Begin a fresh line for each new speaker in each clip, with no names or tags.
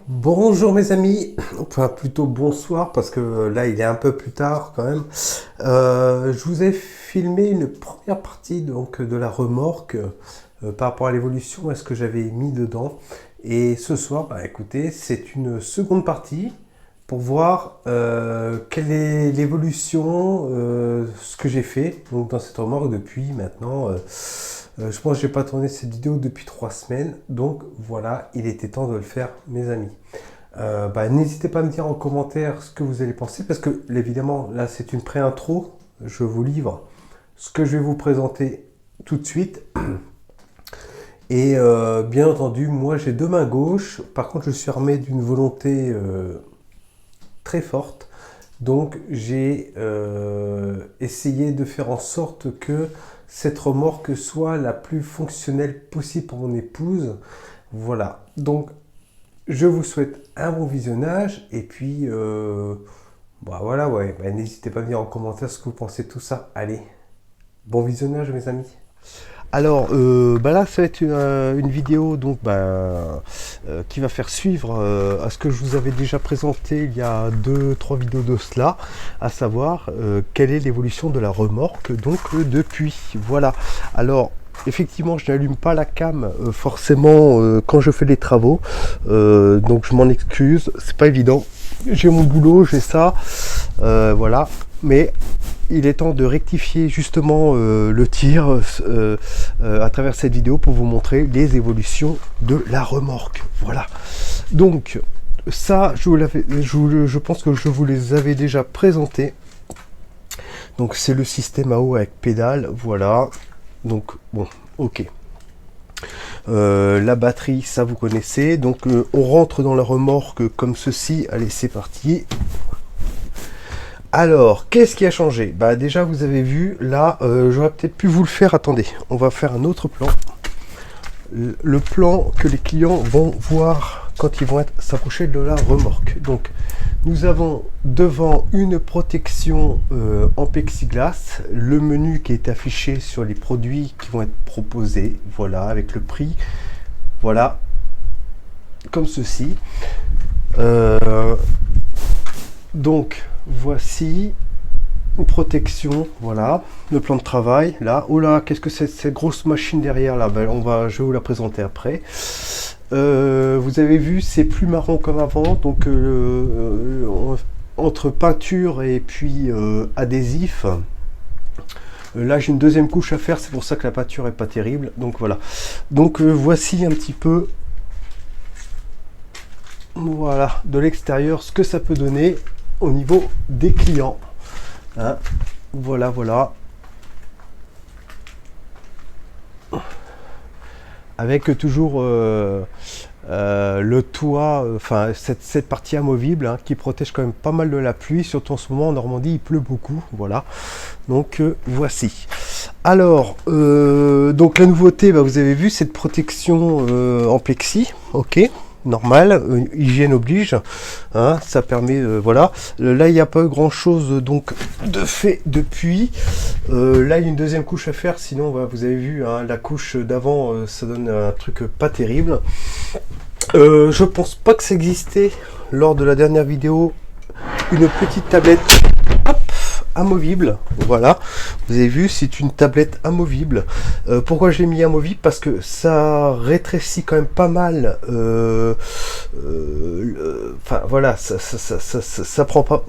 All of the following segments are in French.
Bonjour mes amis, enfin plutôt bonsoir parce que là il est un peu plus tard quand même. Je vous ai filmé une première partie donc de la remorque par rapport à l'évolution et ce que j'avais mis dedans. Et ce soir, bah, écoutez, c'est une seconde partie pour voir quelle est l'évolution, ce que j'ai fait donc dans cette remorque depuis maintenant. Je pense que j'ai pas tourné cette vidéo depuis 3 semaines, donc voilà, il était temps de le faire, mes amis. Bah, n'hésitez pas à me dire en commentaire ce que vous allez penser, parce que évidemment, là c'est une pré-intro, je vous livre ce que je vais vous présenter tout de suite. Et bien entendu, moi j'ai deux mains gauches, par contre je suis armé d'une volonté très forte. Donc j'ai essayé de faire en sorte que cette remorque soit la plus fonctionnelle possible pour mon épouse. Voilà, donc je vous souhaite un bon visionnage et puis bah voilà, ouais, bah, n'hésitez pas à me dire en commentaire ce que vous pensez de tout ça. Allez, bon visionnage mes amis. Alors bah là ça va être une vidéo donc qui va faire suivre à ce que je vous avais déjà présenté il y a 2-3 vidéos de cela, à savoir quelle est l'évolution de la remorque donc depuis. Voilà, alors effectivement je n'allume pas la cam forcément quand je fais les travaux, donc je m'en excuse, c'est pas évident, j'ai mon boulot, j'ai ça, voilà, mais il est temps de rectifier justement le tir à travers cette vidéo pour vous montrer les évolutions de la remorque. Voilà. Donc ça, je pense que je vous les avais déjà présentés. Donc c'est le système à eau avec pédale. Voilà. Donc bon, ok. La batterie, ça vous connaissez. Donc on rentre dans la remorque comme ceci. Allez, c'est parti. Alors, qu'est-ce qui a changé? Bah déjà, vous avez vu, là, j'aurais peut-être pu vous le faire. Attendez, on va faire un autre plan. Le plan que les clients vont voir quand ils vont s'approcher de la remorque. Donc, nous avons devant une protection en plexiglas, le menu qui est affiché sur les produits qui vont être proposés, voilà, avec le prix, voilà, comme ceci. Donc, voici une protection, voilà, le plan de travail, là, oh là, qu'est-ce que c'est cette grosse machine derrière, là, ben, je vais vous la présenter après. Vous avez vu, c'est plus marron comme avant, donc entre peinture et puis adhésif, là j'ai une deuxième couche à faire, c'est pour ça que la peinture est pas terrible, donc voilà. Donc voici un petit peu, voilà, de l'extérieur, ce que ça peut donner au niveau des clients, hein. Voilà, voilà, avec toujours le toit, enfin cette partie amovible, hein, qui protège quand même pas mal de la pluie, surtout en ce moment en Normandie il pleut beaucoup, voilà. Donc voici. Alors donc la nouveauté, bah, vous avez vu cette protection en plexi, ok, normal, hygiène oblige, hein, ça permet, voilà. Là il n'y a pas grand chose donc de fait depuis. Là il y a une deuxième couche à faire, sinon bah, vous avez vu, hein, la couche d'avant, ça donne un truc pas terrible. Je pense pas que ça existait lors de la dernière vidéo, une petite tablette, hop, amovible. Voilà, vous avez vu, c'est une tablette amovible. Pourquoi j'ai mis amovible? Parce que ça rétrécit quand même pas mal, enfin voilà, ça prend pas,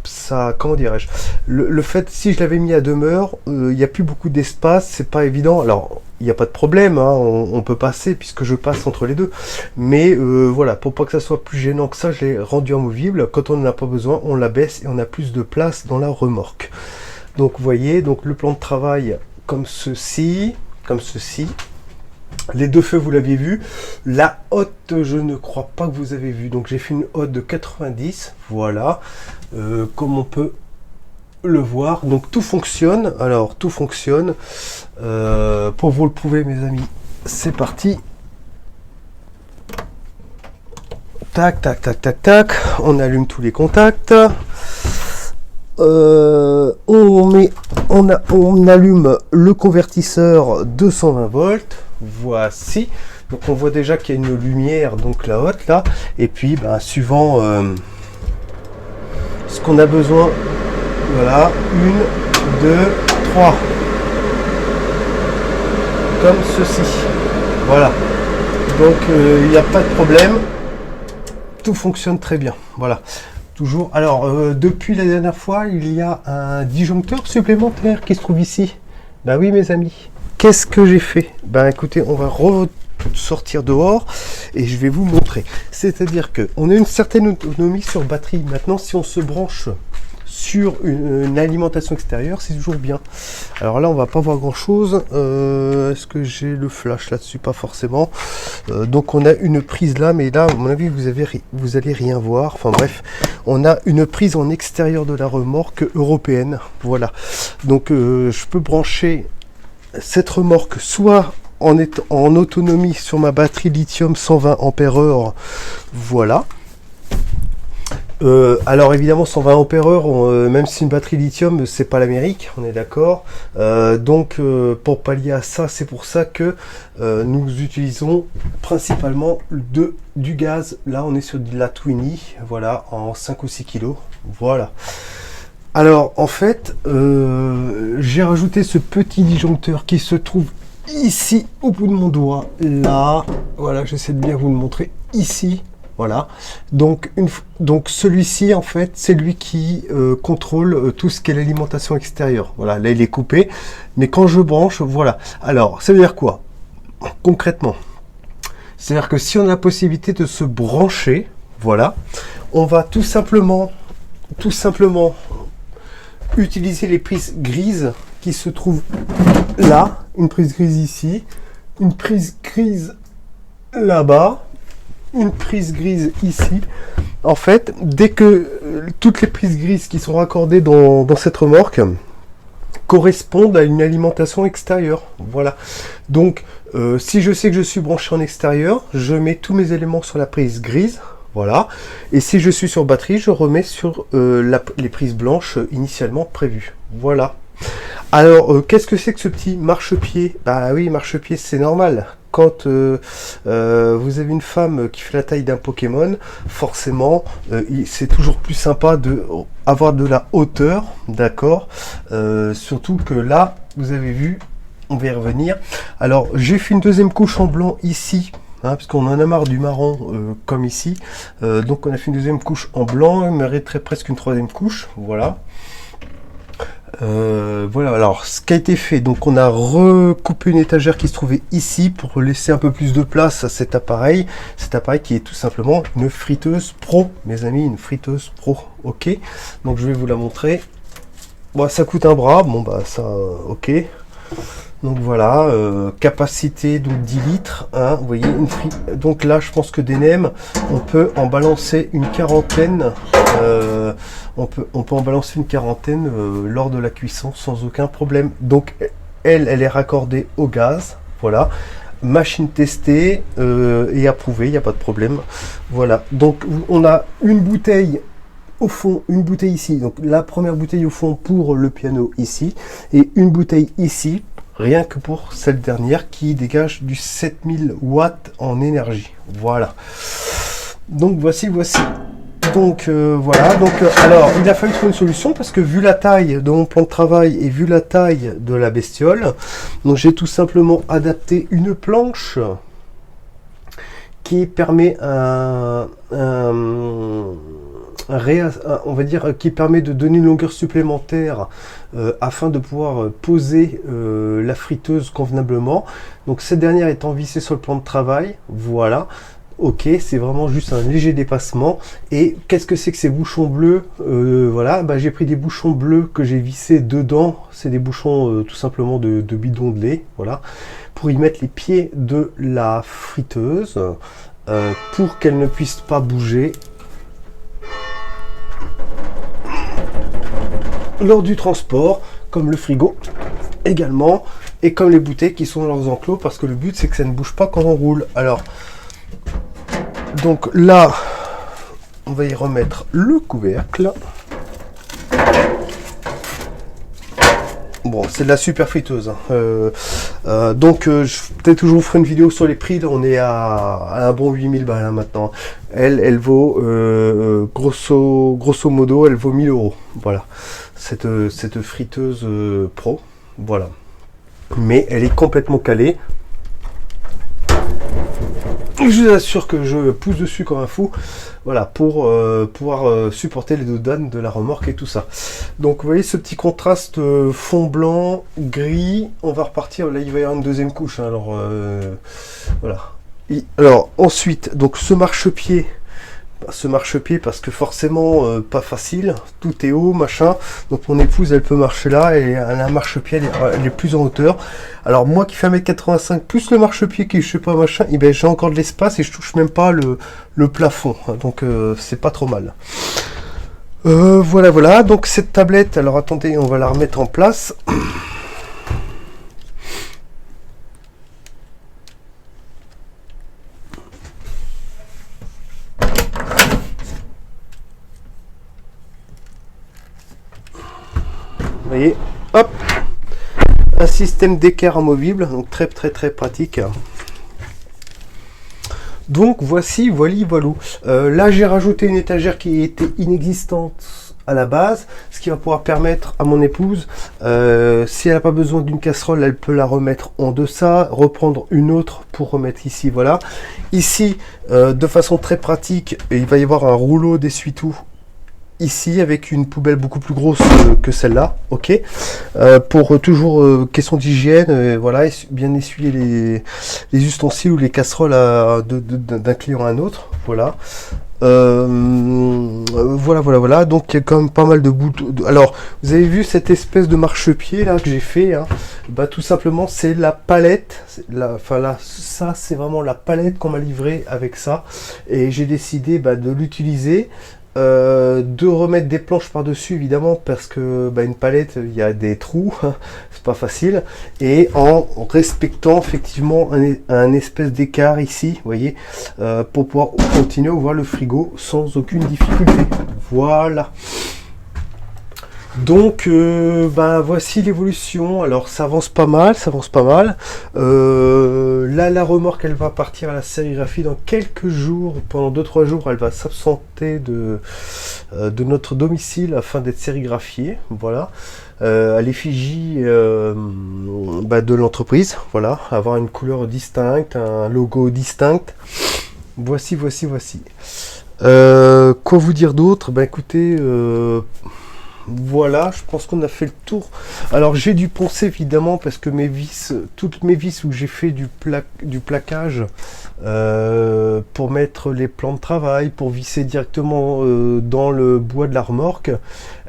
ça, comment dirais-je, le fait, si je l'avais mis à demeure, il n'y a plus beaucoup d'espace, c'est pas évident. Alors il n'y a pas de problème, hein, on peut passer puisque je passe entre les deux, mais voilà, pour pas que ça soit plus gênant que ça, je l'ai rendu amovible. Quand on n'en a pas besoin, on la baisse et on a plus de place dans la remorque. Donc vous voyez, donc le plan de travail comme ceci, comme ceci. Les deux feux, vous l'aviez vu. La hotte, je ne crois pas que vous avez vu. Donc j'ai fait une hotte de 90. Voilà. Comme on peut le voir. Donc tout fonctionne. Alors tout fonctionne. Pour vous le prouver, mes amis, c'est parti. Tac, tac, tac, tac, tac. On allume tous les contacts. On allume le convertisseur 220 volts. Voici. Donc on voit déjà qu'il y a une lumière, donc la haute là, et puis bah, suivant ce qu'on a besoin, voilà, 1, 2, 3, comme ceci, voilà. Donc il n'y a pas de problème, tout fonctionne très bien, voilà. Toujours. Alors depuis la dernière fois, il y a un disjoncteur supplémentaire qui se trouve ici. Bah oui mes amis. Qu'est-ce que j'ai fait? Ben écoutez, on va sortir dehors et je vais vous montrer. C'est-à-dire que on a une certaine autonomie sur batterie. Maintenant, si on se branche sur une alimentation extérieure, c'est toujours bien. Alors là, on va pas voir grand-chose. Est-ce que j'ai le flash là-dessus? Pas forcément. Donc on a une prise là, mais là, à mon avis, vous allez rien voir. Enfin bref, on a une prise en extérieur de la remorque européenne. Voilà. Donc je peux brancher cette remorque soit en autonomie sur ma batterie lithium 120 Ah, voilà. Alors évidemment 120 Ah, même si une batterie lithium c'est pas l'Amérique, on est d'accord. Donc pour pallier à ça, c'est pour ça que nous utilisons principalement du gaz. Là on est sur de la Twinny, voilà, en 5 ou 6 kg, voilà. Alors en fait j'ai rajouté ce petit disjoncteur qui se trouve ici au bout de mon doigt, là, voilà, j'essaie de bien vous le montrer ici, voilà. Donc celui-ci en fait c'est lui qui contrôle tout ce qui est l'alimentation extérieure. Voilà, là il est coupé, mais quand je branche, voilà. Alors ça veut dire quoi concrètement? C'est-à-dire que si on a la possibilité de se brancher, voilà, on va tout simplement utiliser les prises grises qui se trouvent là, une prise grise ici, une prise grise là-bas, une prise grise ici. En fait, dès que toutes les prises grises qui sont raccordées dans cette remorque correspondent à une alimentation extérieure, voilà. Donc si je sais que je suis branché en extérieur, je mets tous mes éléments sur la prise grise. Voilà, et si je suis sur batterie, je remets sur les prises blanches initialement prévues. Voilà. Alors, qu'est-ce que c'est que ce petit marchepied? Bah oui, marchepied, c'est normal. Quand vous avez une femme qui fait la taille d'un Pokémon, forcément, c'est toujours plus sympa de avoir de la hauteur, d'accord. Surtout que là, vous avez vu, on va y revenir. Alors, j'ai fait une deuxième couche en blanc ici. Hein, parce qu'on en a marre du marron comme ici, donc on a fait une deuxième couche en blanc, il mériterait presque une troisième couche, voilà. Voilà, alors ce qui a été fait, donc on a recoupé une étagère qui se trouvait ici pour laisser un peu plus de place à cet appareil qui est tout simplement une friteuse pro, mes amis, une friteuse pro, ok. Donc je vais vous la montrer. Bon, ça coûte un bras, bon bah ça, ok. Donc voilà, capacité donc 10 litres, hein, vous voyez, donc là je pense que des nems, on peut en balancer une quarantaine, on peut en balancer une quarantaine lors de la cuisson sans aucun problème. Donc elle est raccordée au gaz, voilà, machine testée et approuvée, il n'y a pas de problème. Voilà, donc on a une bouteille au fond, une bouteille ici, donc la première bouteille au fond pour le piano ici, et une bouteille ici, rien que pour cette dernière qui dégage du 7000 watts en énergie. Voilà. Donc voici. Donc voilà. Donc alors il a fallu trouver une solution parce que vu la taille de mon plan de travail et vu la taille de la bestiole, donc j'ai tout simplement adapté une planche qui permet on va dire qui permet de donner une longueur supplémentaire afin de pouvoir poser la friteuse convenablement. Donc cette dernière étant vissée sur le plan de travail, voilà. Ok, c'est vraiment juste un léger dépassement. Et qu'est-ce que c'est que ces bouchons bleus? Voilà, bah, j'ai pris des bouchons bleus que j'ai vissés dedans. C'est des bouchons tout simplement de bidon de lait, voilà, pour y mettre les pieds de la friteuse pour qu'elle ne puisse pas bouger lors du transport, comme le frigo également, et comme les bouteilles qui sont dans leurs enclos, parce que le but c'est que ça ne bouge pas quand on roule. Alors, donc là, on va y remettre le couvercle. Bon, c'est de la super friteuse, hein. Donc, peut-être que je vous ferai une vidéo sur les prix. Là, on est à un bon 8000 balles hein, maintenant. Elle vaut, grosso modo, elle vaut 1000 euros. Voilà, cette friteuse pro. Voilà. Mais elle est complètement calée. Je vous assure que je pousse dessus comme un fou, voilà, pour pouvoir supporter les dodanes de la remorque et tout ça. Donc vous voyez ce petit contraste fond blanc, gris, on va repartir, là il va y avoir une deuxième couche, hein, alors voilà. Alors ensuite, donc ce marchepied parce que forcément pas facile, tout est haut, machin, donc mon épouse elle peut marcher là, et elle a un marchepied, elle est plus en hauteur. Alors moi qui fais 1m85 plus le marchepied qui je sais pas machin, et ben j'ai encore de l'espace et je touche même pas le plafond, donc c'est pas trop mal. Voilà, donc cette tablette, alors attendez, on va la remettre en place. Vous voyez, hop, un système d'équerre amovible, donc très pratique. Donc voici, voilà. Là j'ai rajouté une étagère qui était inexistante à la base, ce qui va pouvoir permettre à mon épouse, si elle n'a pas besoin d'une casserole, elle peut la remettre en deçà, reprendre une autre pour remettre ici, voilà. Ici, de façon très pratique, il va y avoir un rouleau d'essuie-tout ici avec une poubelle beaucoup plus grosse que celle-là, ok, pour toujours question d'hygiène, voilà, bien essuyer les ustensiles ou les casseroles d'un client à un autre, voilà. Voilà, donc il y a quand même pas mal de boutons. Alors vous avez vu cette espèce de marchepied là que j'ai fait, hein, bah tout simplement c'est la palette, ça c'est vraiment la palette qu'on m'a livrée avec ça, et j'ai décidé de l'utiliser. De remettre des planches par dessus évidemment parce que une palette il y a des trous, c'est pas facile, et en respectant effectivement un espèce d'écart ici, vous voyez, pour pouvoir continuer à ouvrir le frigo sans aucune difficulté. Voilà. Donc voici l'évolution. Alors ça avance pas mal, là la remorque elle va partir à la sérigraphie dans quelques jours, pendant 2-3 jours elle va s'absenter de notre domicile afin d'être sérigraphiée, voilà, à l'effigie de l'entreprise, voilà, avoir une couleur distincte, un logo distinct. Voici. Quoi vous dire d'autre? Écoutez, voilà, je pense qu'on a fait le tour. Alors j'ai dû poncer évidemment parce que toutes mes vis où j'ai fait du plaquage pour mettre les plans de travail, pour visser directement dans le bois de la remorque,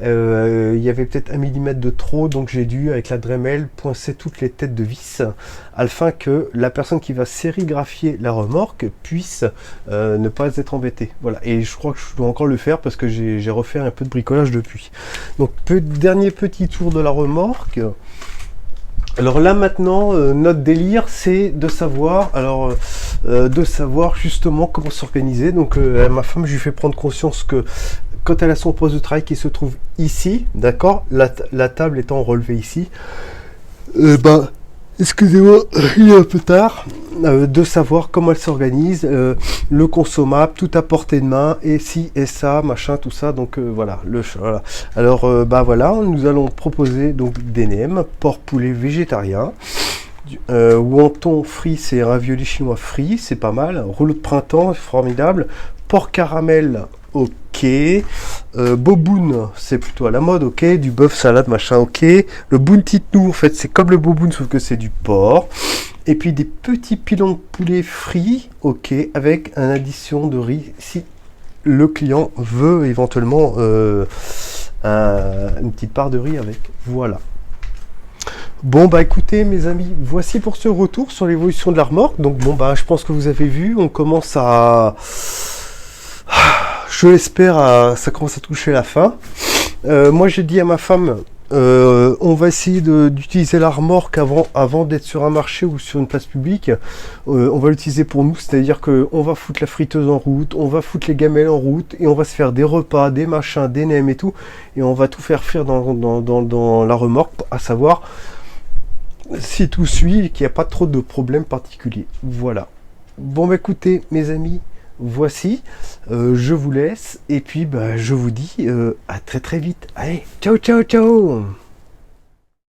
il y avait peut-être 1 mm de trop, donc j'ai dû avec la Dremel poncer toutes les têtes de vis afin que la personne qui va sérigraphier la remorque puisse ne pas être embêtée. Voilà, et je crois que je dois encore le faire parce que j'ai refait un peu de bricolage depuis. Donc dernier petit tour de la remorque. Alors là maintenant, notre délire c'est de savoir, justement comment s'organiser. Donc ma femme, je lui fais prendre conscience que quand elle a son poste de travail qui se trouve ici, d'accord, la table étant relevée ici, excusez-moi, il est un peu tard, de savoir comment elle s'organise, le consommable, tout à portée de main, et ci et ça, machin, tout ça. Donc voilà. Alors voilà, nous allons proposer donc des nems, porc poulet végétarien, wonton frit, c'est ravioli chinois frit, c'est pas mal, rouleau de printemps, formidable, porc caramel, ok, boboon, c'est plutôt à la mode, ok, du bœuf salade, machin, ok, le bounty-nous, en fait, c'est comme le boboon, sauf que c'est du porc, et puis des petits pilons de poulet frits, ok, avec une addition de riz, si le client veut éventuellement une petite part de riz avec, voilà. Bon écoutez mes amis, voici pour ce retour sur l'évolution de la remorque. Donc je pense que vous avez vu, on commence à... Je l'espère, ça commence à toucher la fin. Moi j'ai dit à ma femme On va essayer d'utiliser la remorque avant d'être sur un marché ou sur une place publique. On va l'utiliser pour nous, c'est-à-dire qu'on va foutre la friteuse en route, on va foutre les gamelles en route, et on va se faire des repas, des machins, des nems et tout, et on va tout faire frire dans la remorque, à savoir si tout suit et qu'il n'y a pas trop de problèmes particuliers. Voilà. Bon bah écoutez mes amis, voici, je vous laisse et puis bah, je vous dis à très très vite. Allez, ciao ciao ciao.